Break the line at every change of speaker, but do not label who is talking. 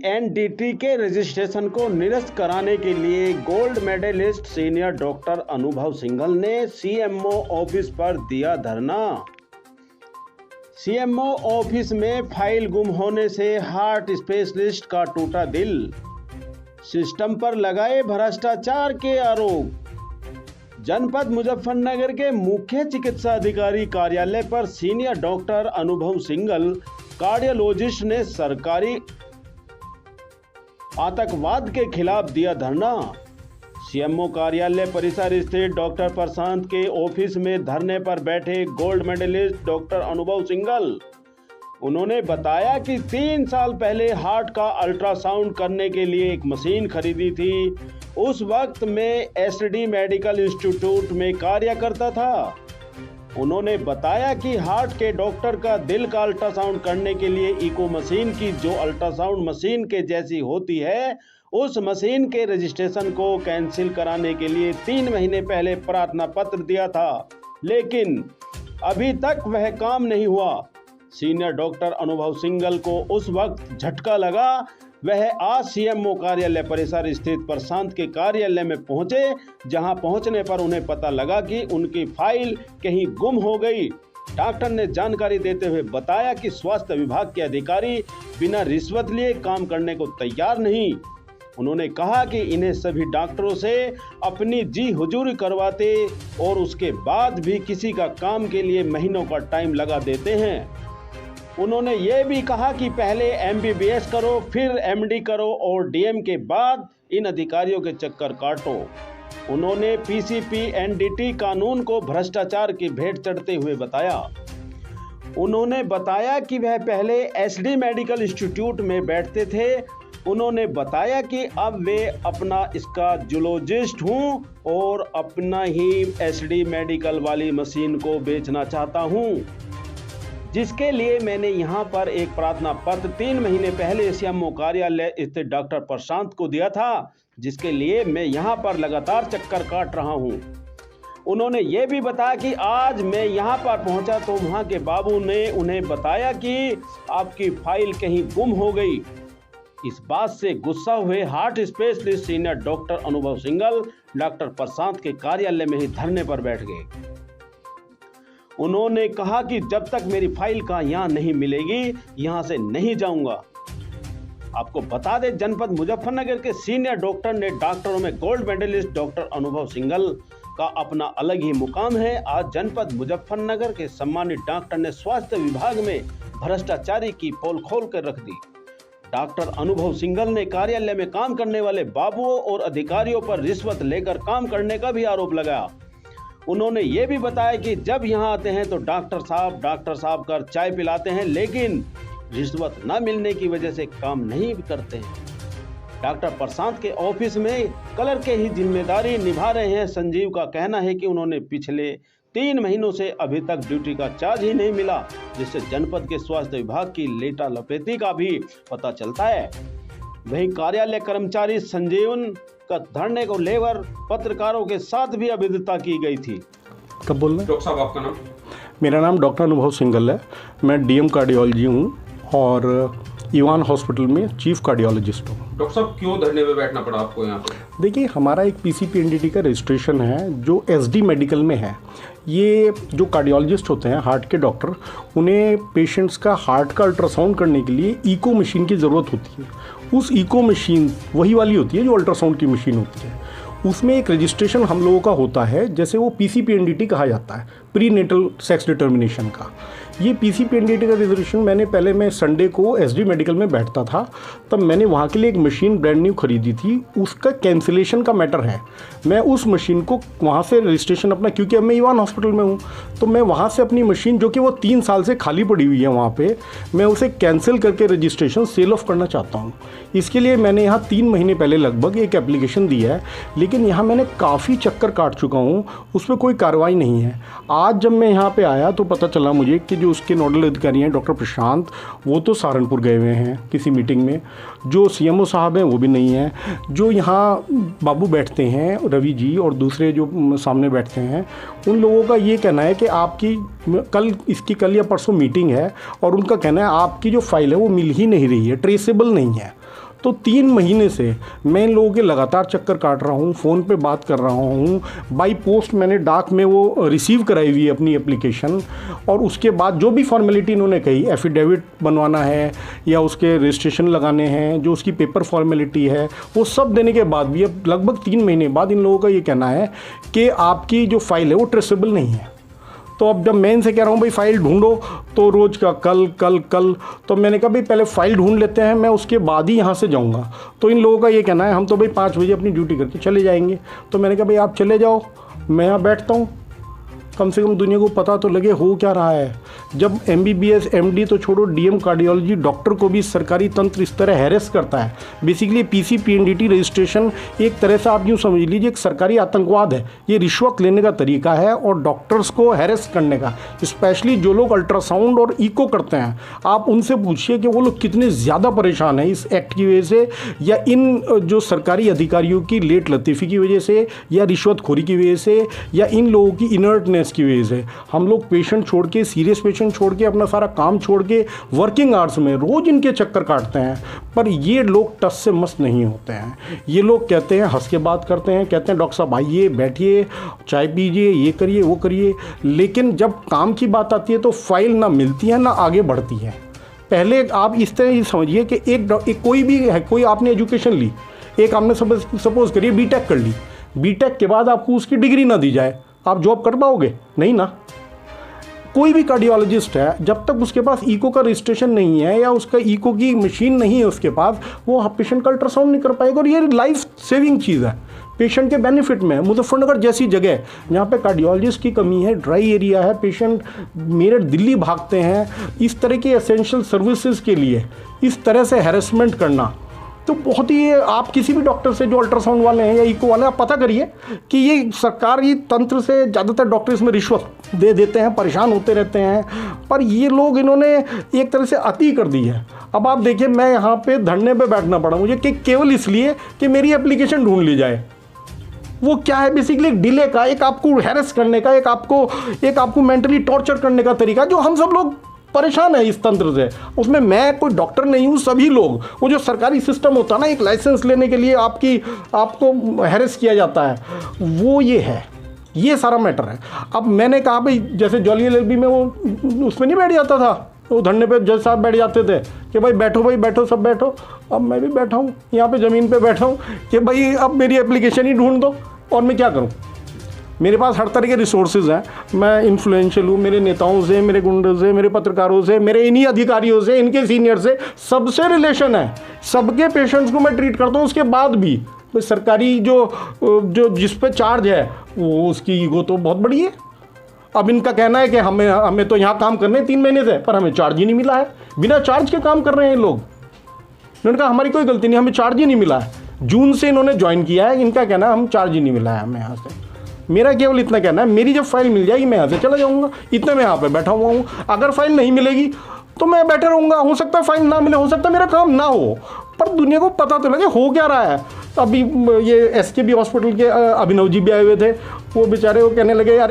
NDT के registration को निरस्त कराने के लिए गोल्ड मेडलिस्ट सीनियर डॉक्टर अनुभव सिंघल ने सीएमओ ऑफिस पर दिया धरना। सीएमओ ऑफिस में फाइल गुम होने से हार्ट स्पेशलिस्ट का टूटा दिल, सिस्टम पर लगाए भ्रष्टाचार के आरोप। जनपद मुजफ्फरनगर के मुख्य चिकित्सा अधिकारी कार्यालय पर सीनियर डॉक्टर अनुभव सिंघल कार्डियोलॉजिस्ट ने सरकारी आतंकवाद के खिलाफ दिया धरना। सीएमओ कार्यालय परिसर स्थित डॉक्टर प्रशांत के ऑफिस में धरने पर बैठे गोल्ड मेडलिस्ट डॉक्टर अनुभव सिंघल, उन्होंने बताया कि 3 साल पहले हार्ट का अल्ट्रासाउंड करने के लिए एक मशीन खरीदी थी। उस वक्त मैं एसडी मेडिकल इंस्टीट्यूट में कार्य करता था। उन्होंने बताया कि हार्ट के डॉक्टर का दिल का अल्ट्रासाउंड करने के लिए इको मशीन की जो अल्ट्रासाउंड मशीन के जैसी होती है, उस मशीन के रजिस्ट्रेशन को कैंसिल कराने के लिए 3 महीने पहले प्रार्थना पत्र दिया था, लेकिन अभी तक वह काम नहीं हुआ। सीनियर डॉक्टर अनुभव सिंघल को उस वक्त झटका लगा। वह आज सीएमओ कार्यालय परिसर स्थित प्रशांत के कार्यालय में पहुंचे, जहां पहुंचने पर उन्हें पता लगा कि उनकी फाइल कहीं गुम हो गई। डॉक्टर ने जानकारी देते हुए बताया कि स्वास्थ्य विभाग के अधिकारी बिना रिश्वत लिए काम करने को तैयार नहीं। उन्होंने कहा कि इन्हें सभी डॉक्टरों से अपनी जी हुजूरी करवाते और उसके बाद भी किसी का काम के लिए महीनों का टाइम लगा देते हैं। उन्होंने ये भी कहा कि पहले एमबीबीएस करो, फिर एमडी करो और डीएम के बाद इन अधिकारियों के चक्कर काटो। उन्होंने पीसीपी एनडीटी कानून को भ्रष्टाचार की भेंट चढ़ते हुए बताया। उन्होंने बताया कि वह पहले एसडी मेडिकल इंस्टीट्यूट में बैठते थे। उन्होंने बताया कि अब वे अपना इसका जूलॉजिस्ट हूं और अपना ही एसडी मेडिकल वाली मशीन को बेचना चाहता हूं, जिसके लिए मैंने यहाँ पर एक प्रार्थना पत्र 3 महीने पहले सीएमओ कार्यालय स्थित डॉक्टर प्रशांत को दिया था, जिसके लिए मैं यहाँ पर लगातार चक्कर काट रहा हूँ। उन्होंने ये भी बताया कि आज मैं यहाँ पर पहुँचा तो वहाँ के बाबू ने उन्हें बताया कि आपकी फाइल कहीं गुम हो गई। इस बात से गुस्सा हुए हार्ट स्पेशलिस्ट सीनियर डॉक्टर अनुभव सिंघल डॉक्टर प्रशांत के कार्यालय में ही धरने पर बैठ गए। उन्होंने कहा कि जब तक मेरी फाइल का यहाँ नहीं मिलेगी, यहाँ से नहीं जाऊंगा। आपको बता दें, जनपद मुजफ्फरनगर के सीनियर डॉक्टर ने डॉक्टरों में गोल्ड मेडलिस्ट डॉक्टर अनुभव सिंघल का अपना अलग ही मुकाम है। आज जनपद मुजफ्फरनगर के सम्मानित डॉक्टर ने स्वास्थ्य विभाग में भ्रष्टाचारी की पोल खोल कर रख दी। डॉक्टर अनुभव सिंघल ने कार्यालय में काम करने वाले बाबुओं और अधिकारियों पर रिश्वत लेकर काम करने का भी आरोप लगाया। उन्होंने ये भी बताया कि जब यहाँ आते हैं तो डॉक्टर साहब कर चाय पिलाते हैं, लेकिन रिश्वत न मिलने की वजह से काम नहीं करते हैं। डॉक्टर प्रशांत के ऑफिस में कलर के ही जिम्मेदारी निभा रहे हैं संजीव का कहना है कि उन्होंने पिछले 3 महीनों से अभी तक ड्यूटी का चार्ज ही नहीं मिला, जिससे जनपद के स्वास्थ्य विभाग की लेटा लपेटी का भी पता चलता है। वहीं कार्यालय कर्मचारी संजीवन का धरने को लेकर पत्रकारों के साथ भी अभेद्यता की गई थी।
कब बोलना?
डॉक्टर साहब, आपका नाम?
मेरा नाम डॉक्टर अनुभव सिंघल है। मैं डीएम कार्डियोलॉजी हूँ और ईवान हॉस्पिटल में चीफ कार्डियोलॉजिस्ट हूँ।
डॉक्टर साहब, क्यों धरने में बैठना पड़ा आपको यहाँ पर?
देखिए, हमारा एक पीसीपी एनडीटी का रजिस्ट्रेशन है जो एसडी मेडिकल में है। ये जो कार्डियोलॉजिस्ट होते हैं, हार्ट के डॉक्टर, उन्हें पेशेंट्स का हार्ट का अल्ट्रासाउंड करने के लिए इको मशीन की ज़रूरत होती है। उस इको मशीन वही वाली होती है जो अल्ट्रासाउंड की मशीन होती है। उसमें एक रजिस्ट्रेशन हम लोगों का होता है, जैसे वो पीसीपी एनडीटी कहा जाता है, प्री नेटल सेक्स डिटर्मिनेशन का। ये पीसीपी एनडीटी का रजिस्ट्रेशन मैं संडे को एसडी मेडिकल में बैठता था, तब मैंने वहाँ के लिए एक मशीन ब्रांड न्यू खरीदी थी। उसका कैंसिलेशन का मैटर है। मैं उस मशीन को वहाँ से रजिस्ट्रेशन अपना, क्योंकि अब मैं ईवान हॉस्पिटल में हूँ, तो मैं वहाँ से अपनी मशीन जो कि वो 3 साल से खाली पड़ी हुई है वहाँ पे, मैं उसे कैंसिल करके रजिस्ट्रेशन सेल ऑफ करना चाहता हूँ। इसके लिए मैंने यहाँ 3 महीने पहले लगभग एक एप्लीकेशन दी है, लेकिन यहाँ मैंने काफ़ी चक्कर काट चुका हूँ, उस पर कोई कार्रवाई नहीं है। आज जब मैं यहाँ पे आया तो पता चला मुझे कि जो उसके नोडल अधिकारी हैं डॉक्टर प्रशांत, वो तो सहारनपुर गए हुए हैं किसी मीटिंग में। जो सीएमओ साहब हैं वो भी नहीं हैं। जो यहाँ बाबू बैठते हैं, रवि जी, और दूसरे जो सामने बैठते हैं, उन लोगों का ये कहना है कि आपकी कल या परसों मीटिंग है और उनका कहना है आपकी जो फाइल है वो मिल ही नहीं रही है, ट्रेसेबल नहीं है। तो 3 महीने से मैं इन लोगों के लगातार चक्कर काट रहा हूँ, फ़ोन पे बात कर रहा हूँ, बाई पोस्ट मैंने डाक में वो रिसीव कराई हुई है अपनी एप्लीकेशन, और उसके बाद जो भी फॉर्मेलिटी इन्होंने कही, एफिडेविट बनवाना है या उसके रजिस्ट्रेशन लगाने हैं, जो उसकी पेपर फॉर्मेलिटी है, वो सब देने के बाद भी अब लगभग 3 महीने बाद इन लोगों का ये कहना है कि आपकी जो फाइल है वो ट्रेसेबल नहीं है। तो अब जब मैं इनसे कह रहा हूँ भाई फ़ाइल ढूंढो, तो रोज़ का कल कल कल, तो मैंने कहा भाई पहले फ़ाइल ढूंढ लेते हैं, मैं उसके बाद ही यहाँ से जाऊँगा। तो इन लोगों का ये कहना है हम तो भाई 5 बजे अपनी ड्यूटी करके चले जाएंगे। तो मैंने कहा भाई आप चले जाओ, मैं यहाँ बैठता हूँ, कम से कम दुनिया को पता तो लगे हो क्या रहा है। जब MBBS MD तो छोड़ो, DM कार्डियोलॉजी डॉक्टर को भी सरकारी तंत्र इस तरह हैरेस करता है। बेसिकली PC PNDT रजिस्ट्रेशन एक तरह से आप यूँ समझ लीजिए एक सरकारी आतंकवाद है। ये रिश्वत लेने का तरीका है और डॉक्टर्स को हैरेस करने का। स्पेशली जो लोग अल्ट्रासाउंड और इको करते हैं, आप उनसे पूछिए कि वो लोग कितने ज़्यादा परेशान हैं इस एक्ट की वजह से, या इन जो सरकारी अधिकारियों की लेट लतीफ़ी की वजह से, या रिश्वतखोरी की वजह से, या इन लोगों की इनर्टनेस की वजह से। हम लोग पेशेंट छोड़ के, सीरियस पेशेंट छोड़ के, अपना सारा काम छोड़ के वर्किंग आवर्स में रोज़ इनके चक्कर काटते हैं, पर ये लोग टस से मस नहीं होते हैं। ये लोग कहते हैं, हंस के बात करते हैं, कहते हैं डॉक्टर साहब आइए, बैठिए, चाय पीजिए, ये करिए वो करिए, लेकिन जब काम की बात आती है तो फाइल ना मिलती है ना आगे बढ़ती है। पहले आप इस तरह ही समझिए कि एक कोई भी है, कोई आपने एजुकेशन ली, एक आपने सपोज करिए बीटेक कर ली, बीटेक के बाद आपको उसकी डिग्री ना दी जाए, आप जॉब कर पाओगे? नहीं ना। कोई भी कार्डियोलॉजिस्ट है, जब तक उसके पास इको का रजिस्ट्रेशन नहीं है या उसका इको की मशीन नहीं है उसके पास, वो पेशेंट का अल्ट्रासाउंड नहीं कर पाएगा। और ये लाइफ सेविंग चीज़ है, पेशेंट के बेनिफिट में है। मुजफ्फरनगर जैसी जगह जहाँ पे कार्डियोलॉजिस्ट की कमी है, ड्राई एरिया है, पेशेंट मेरठ दिल्ली भागते हैं, इस तरह की एसेंशियल सर्विसेज के लिए इस तरह से हैरेसमेंट करना तो बहुत ही, आप किसी भी डॉक्टर से जो अल्ट्रासाउंड वाले हैं या इको वाले, आप पता करिए कि ये सरकारी तंत्र से ज़्यादातर डॉक्टर इसमें रिश्वत दे देते हैं, परेशान होते रहते हैं। पर ये लोग, इन्होंने एक तरह से अति कर दी है। अब आप देखिए, मैं यहाँ पे धरने पे बैठना पड़ा मुझे कि केवल इसलिए कि मेरी एप्लीकेशन ढूंढ ली जाए। वो क्या है, बेसिकली एक डिले का, एक आपको हैरेस करने का, एक आपको मेंटली टॉर्चर करने का तरीका, जो हम सब लोग परेशान है इस तंत्र से। उसमें मैं कोई डॉक्टर नहीं हूँ, सभी लोग, वो जो सरकारी सिस्टम होता है ना, एक लाइसेंस लेने के लिए आपको हैरेस किया जाता है, वो ये है, ये सारा मैटर है। अब मैंने कहा भाई, जैसे जॉली LLB में वो उसमें नहीं बैठ जाता था, वो धरने पे जज साहब बैठ जाते थे कि भाई बैठो, भाई बैठो, सब बैठो। अब मैं भी बैठा हूँ यहाँ पे ज़मीन पे बैठा हूँ कि भाई अब मेरी एप्लीकेशन ही ढूंढ दो, और मैं क्या करूँ। मेरे पास हर तरह के रिसोर्सेज हैं, मैं इन्फ्लुएंशियल हूँ, मेरे नेताओं से, मेरे गुंडों से, मेरे पत्रकारों से, मेरे इन्हीं अधिकारियों से, इनके सीनियर से, सबसे रिलेशन है, सबके पेशेंट्स को मैं ट्रीट करता हूँ। उसके बाद भी तो सरकारी जो जिस पे चार्ज है, वो उसकी ईगो तो बहुत बड़ी है। अब इनका कहना है कि हमें तो यहाँ काम करने 3 महीने से, पर हमें चार्ज ही नहीं मिला है, बिना चार्ज के काम कर रहे हैं लोग। इन्होंने कहा हमारी कोई गलती नहीं, हमें चार्ज ही नहीं मिला है। जून से इन्होंने ज्वाइन किया है, इनका कहना है हम चार्ज ही नहीं मिला है हमें यहाँ से। मेरा केवल इतना कहना है, मेरी जब फाइल मिल जाएगी मैं यहाँ से चला जाऊँगा, इतने मैं यहाँ पे बैठा हुआ हूँ। अगर फाइल नहीं मिलेगी तो मैं बैठे रहूँगा, हो सकता है फाइल ना मिले, हो सकता है मेरा काम ना हो, पर दुनिया को पता तो लगे हो क्या रहा है। अभी ये SKB हॉस्पिटल के अभिनव जी भी आए हुए थे, वो बेचारे वो कहने लगे यार